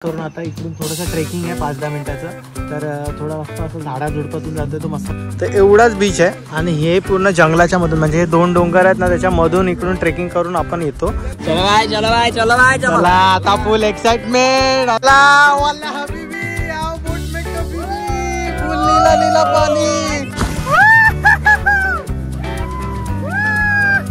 करून आता इकडून थोडंसं ट्रेकिंग आहे 5-10 मिनिटाचं, तर थोडा मस्त असं झाडाझुडपातून जातो तो मस्त. तर एवढाच बीच आहे आणि हे पूर्ण जंगलाच्या मधून, म्हणजे हे 2 डोंगर आहेत ना, त्याच्यामधून इकडून ट्रेकिंग करून आपण येतो. चला आता full excitement.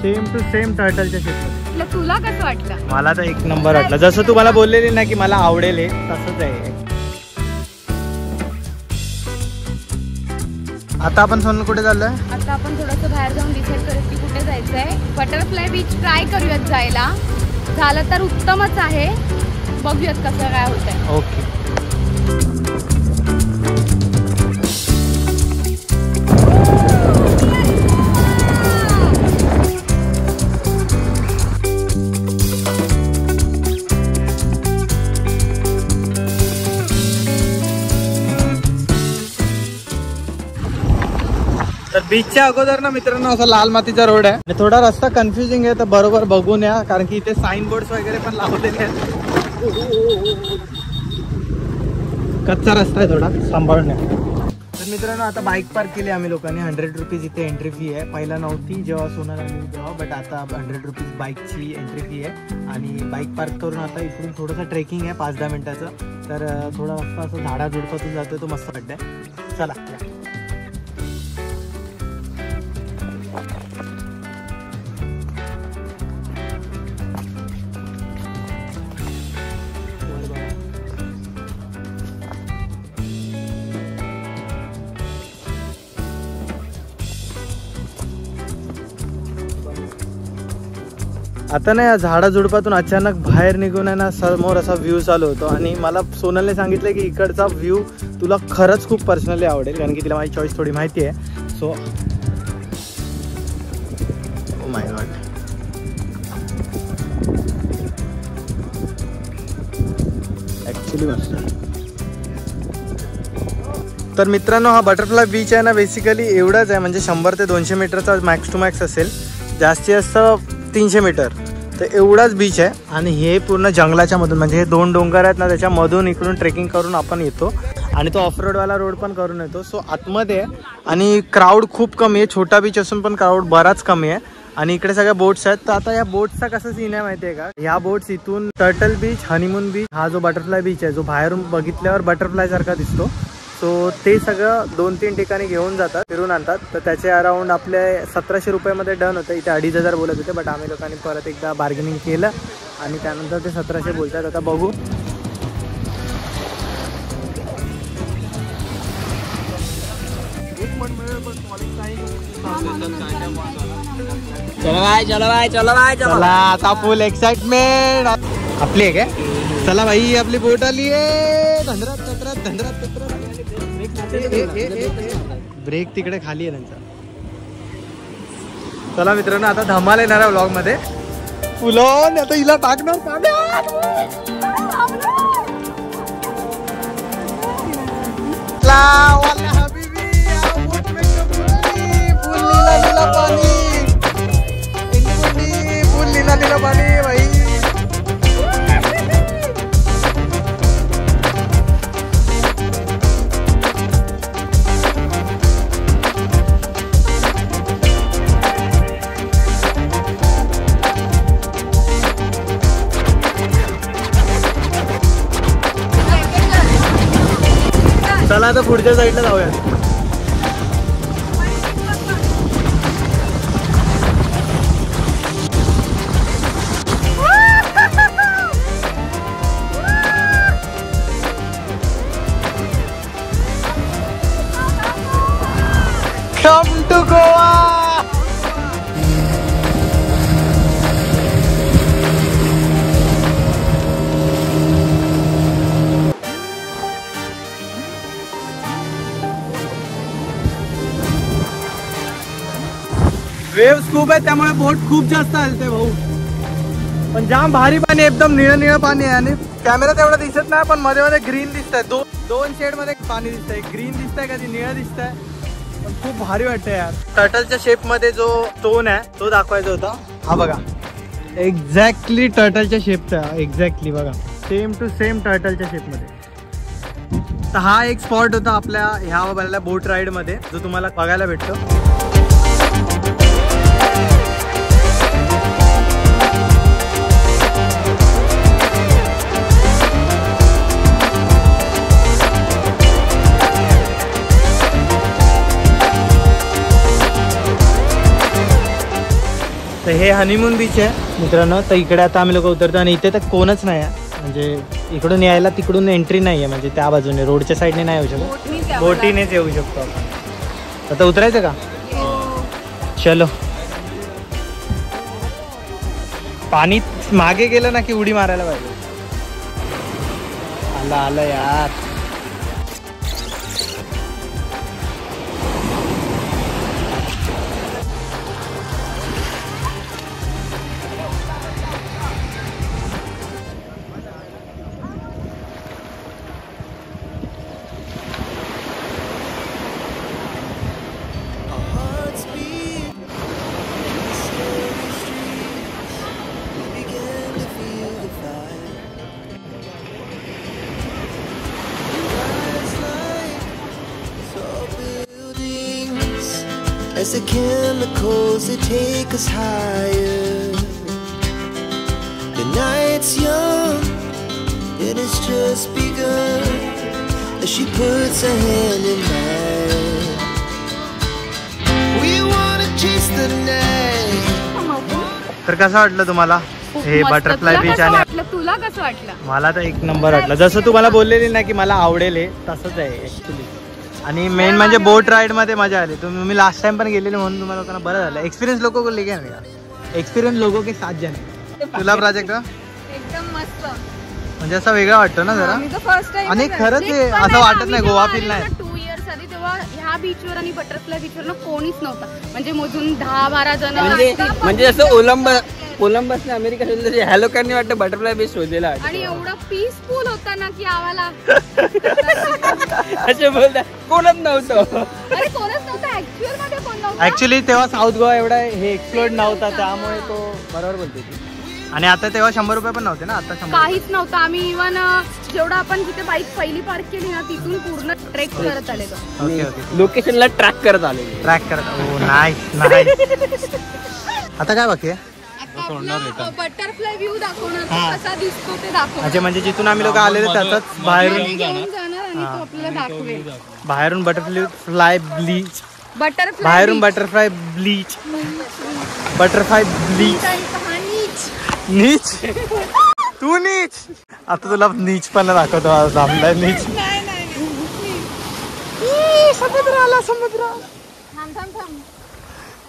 Same to same टर्टलच्या शेप. तुला कसं वाटलं? मला तर 1 नंबर वाटलं. जसं तू मला बोललेली ना की मला आवडेल हे, तसंच आहे. आता आपण सोनल कुठे चाललोय? आता आपण थोडंसं बाहेर जाऊन डिसाईड करूया की कुठे जायचंय. बटरफ्लाय बीच ट्राय करूयात जायला, झालं तर उत्तमच आहे. बघूयात कसं काय होतंय. ओके. तर बीचच्या अगोदर ना मित्रांनो असा लाल मातीचा रोड आहे. थोडा रस्ता कन्फ्युजिंग आहे, तर बरोबर बघून या, कारण की इथे साइन बोर्ड्स वगैरे पण लावलेले आहेत. कच्चा रस्ता आहे, थोडा सांभाळण्या. तर मित्रांनो आता बाईक पार्क केली आम्ही लोकांनी. 100 रुपीज इथे एंट्री फी आहे. पहिला नव्हती जेव्हा सोनार आम्ही तेव्हा, बट आता 100 रुपीज बाईकची एंट्री फी आहे. आणि बाईक पार्क करून आता इकडून थोडंसं ट्रेकिंग आहे 5-10 मिनिटाचं, तर थोडा मस्त असं झाडाझुडपातून जातो तो मस्त वाटतंय. चला. आता ना या झाडाझुडपातून अचानक बाहेर निघून आहे ना, समोर असा व्ह्यू चालू होतो. आणि मला सोनलने सांगितलं की इकडचा व्ह्यू तुला खरंच खूप पर्सनली आवडेल, कारण की तिला माझी चॉईस थोडी माहिती आहे. So oh my God. Actually मस्त. तर मित्रांनो हा बटरफ्लाय बीच आहे ना, बेसिकली एवढाच आहे, म्हणजे 100 ते 200 मीटरचा मॅक्स टू मॅक्स असेल, जास्तीत जास्त 300 मीटर. तर एवढाच बीच आहे आणि हे पूर्ण जंगलाच्या मधून, म्हणजे हे 2 डोंगर आहेत ना, त्याच्यामधून इकडून ट्रेकिंग करून आपण येतो. आणि तो ऑफ रोडवाला रोड पण करून येतो. सो आतमध्ये आहे आणि क्राऊड खूप कमी आहे. छोटा बीच असून पण क्राऊड बराच कमी आहे. आणि इकडे सगळ्या बोट्स आहेत. तर आता या बोट्सचा कसं सीन आहे माहिती आहे का? ह्या बोट्स इथून टर्टल बीच, हनीमून बीच, हा जो बटरफ्लाय बीच आहे, जो बाहेरून बघितल्यावर बटरफ्लाय सारखा दिसतो, सो ते सगळं 2-3 ठिकाणी घेऊन जातात, फिरून आणतात. तर त्याचे अराउंड आपले 1700 रुपयामध्ये डन होतं. इथे 2500 बोलत होते, बट आम्ही लोकांनी परत एकदा बार्गेनिंग केलं आणि त्यानंतर ते 1700 बोलतात. आता बघू. चला आता फुल एक्साइटमेंट. आपली आहे काय? चला भाई, आपली बोट आली आहे. धंदरात ब्रेक तिकडे खाली आहे त्यांचा. चला मित्रांनो आता धमाल येणार आहे व्लॉग मध्ये. फुलं आता हिला टाकणार पाणी भाई. चला आता पुढच्या साईडला जाऊया. Come to Goa. वेव्स खूप आहे त्यामुळे बोट खूप जास्त हलते भाऊ. पण जाम भारी पाणी, एकदम निळं पाणी आहे. आणि कॅमेरा तेवढा दिसत नाही, पण मध्ये मध्ये ग्रीन दिसत आहे. दोन शेड मध्ये पाणी दिसतंय. ग्रीन दिसतंय, कधी निळं दिसतंय. पण खूप भारी वाटतंय यार. टर्टलच्या शेप मध्ये जो स्टोन आहे तो दाखवायचा होता. हा बघा, एक्झॅक्टली टर्टलच्या शेपचा. एक्झॅक्टली बघा, सेम टू सेम टर्टलच्या शेपमध्ये. तर हा एक स्पॉट होता आपल्या ह्या वाल्या बोट राईडमध्ये जो तुम्हाला बघायला भेटतो. तर हे हनीमून बीच आहे मित्रांनो. तर इकडे आता आम्ही लोक उतरतो आणि इथे तर कोणच नाही आहे, म्हणजे इकडून यायला तिकडून एंट्री नाही आहे, म्हणजे त्या बाजूने रोडच्या साईडने नाही येऊ शकत, बोटीनेच येऊ शकतो आपण. आता उतरायचं का? चलो. पाणी मागे गेलं ना की उडी मारायला पाहिजे. आलं यार. As the chemicals they take us higher. The night's young, it has just begun. As she puts her hand in mine, we wanna chase the night. तर कसं वाटलं तुम्हाला हे बटरफ्लाय बीच? आणि तुला कसं वाटलं? मला तर एक नंबर वाटलं. जसं तुम्हाला बोललेली ना की मला आवडेल हे, तसंच आहे ऍक्च्युली. आणि मेन म्हणजे बोट राईड मध्ये मजा आली. तुम्ही लास्ट टाइम पण गेलेले म्हणून तुम्हाला लोकांना बरं झालं. एक्सपिरियन्स लोगों को लेके आने का, एक्सपिरियन्स लोगों के साथ जाने. तुला प्रोजेक्ट एकदम मस्त, म्हणजे असं वेगळा वाटतो ना जरा. आणि खरंच असं वाटत नाही गोवा फील नाही. 2 इयर्स आधी तेव्हा ह्या बीचवर आणि बटरफ्लाय बीचवर ना कोणीच नव्हता, म्हणजे मोजून 10-12 जण. म्हणजे असं कोलंबसने अमेरिका शोधलं, ह्या लोकांनी वाटतं बटरफ्लाय बीच शोधलेला. आणि एवढं पीसफुल होता ना की आम्हाला असे बोलतात कोणच नव्हतं. अरे कोणच नव्हतं ऍक्च्युअल मध्ये, कोण नव्हतं ऍक्च्युली. तेव्हा साऊथ गोवा एवढा हे एक्सप्लोर नव्हता, त्यामुळे तो बरोबर बोलते ती. आणि आता तेव्हा 100 रुपये पण नव्हते ना, आता 100 काहीच नव्हतं. आम्ही इव्हन जेवढं आपण जिथे बाईक पहिली पार्क केली ना तिथून पूर्ण ट्रेक करत आलेलो. Okay okay. लोकेशनला ट्रॅक करत आले. ट्रॅक करत. हो नाही. आता काय बाकी आहे? बटरफ्लाय व्ह्यू दाखवणार, कसा दिसतो ते दाखवणार. म्हणजे जिथून आम्ही लोक आलेले त्याचाच बाहेरून घेऊन जाणार आणि तो आपल्याला दाखवेल. बाहेरून butterfly bleach, butterfly butterfly bleach, butterfly bleach. नीच तू नीच. आता तुला नीच पण दाखवतो. आपला नीच. समुद्र आला, समुद्र.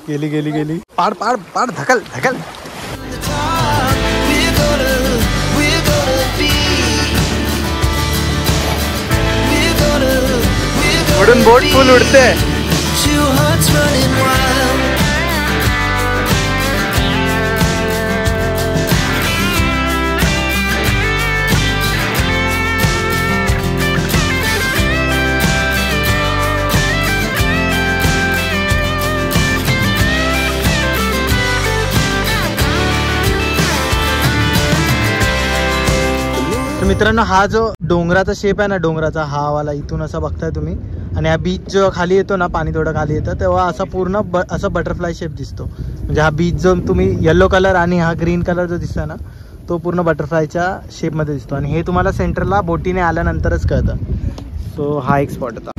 गेली. पाड धकल. उडून बोट फुल उडते. मित्रांनो, हा जो डोंगराचा शेप आहे ना, डोंगराचा हा वाला इथून असा बघताय तुम्ही. आणि हा बीच जो खाली येतो ना, पाणी थोडं खाली येतं तेव्हा असा पूर्ण असं बटरफ्लाय शेप दिसतो. म्हणजे हा बीच जो तुम्ही येलो कलर आणि हा ग्रीन कलर जो दिसतो ना, तो पूर्ण बटरफ्लायच्या शेपमध्ये दिसतो. आणि हे तुम्हाला सेंटरला बोटीने आल्यानंतरच कळतं. सो हा एक स्पॉट होता.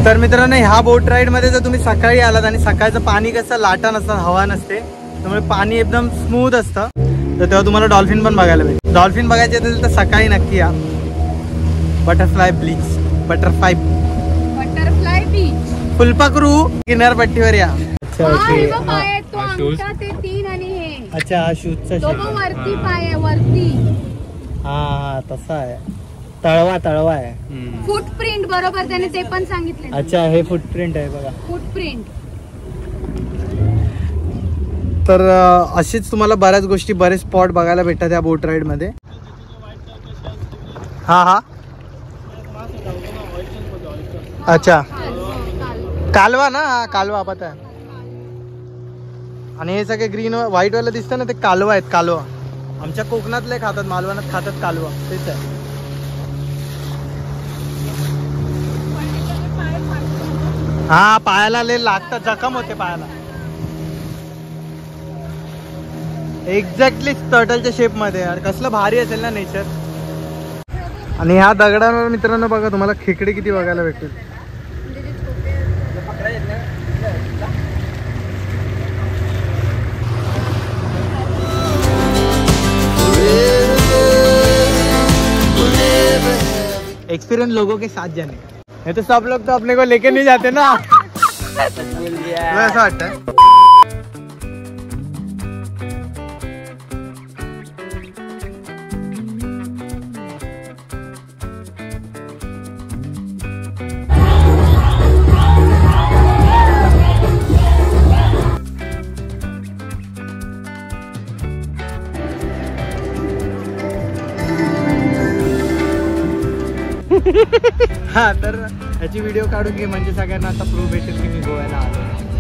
तर मित्रांनो, ह्या बोट राईडमध्ये जर तुम्ही सकाळी आलात आणि सकाळचं पाणी कसं लाटा नसतं, हवा नसते, त्यामुळे पाणी एकदम स्मूथ असतं. तर तेव्हा तुम्हाला डॉल्फिन पण बघायला भेटेल. डॉल्फिन बघायचे असेल तर सकाळी नक्की या. बटरफ्लाय बीच, बटरफ्लाय बीच, फुलपाखरू किनारपट्टीवर या. अच्छा ओके. अच्छा हा शूजचा वरती पाय आहे, वरती. हा तसा आहे. तळवा आहे. फुटप्रिंट बरोबर त्याने ते पण सांगितले. अच्छा हे फुटप्रिंट आहे बघा, फुटप्रिंट. तर अशीच तुम्हाला बऱ्याच गोष्टी, बरेच स्पॉट बघायला भेटतात या बोट राईड मध्ये. हा अच्छा कालवा ना, कालवा पता आहे. आणि हे सगळे ग्रीन व्हाईट वाला दिसतं ना, ते कालवा आहेत. कालवा आमच्या कोकणातले खातात, मालवणात खातात कालवा, तेच आहे. हा पायाला लय लागतात, जखम होते पायाला. एक्झॅक्टली टर्टलच्या शेप मध्ये यार, कसलं भारी असेल ना नेचर. आणि ह्या दगडांवर मित्रांनो बघा तुम्हाला खेकडे किती बघायला भेटतील. एक्सपीरियंस लोगों के साथ जाने, ये तो सब लोग तो अपने को लेके नहीं जाते ना. ऐसा वाटतं. हा तर ह्याची व्हिडिओ काढून घे म्हणजे सगळ्यांना आता प्रूफ भेटेल की मी गोव्याला आलो.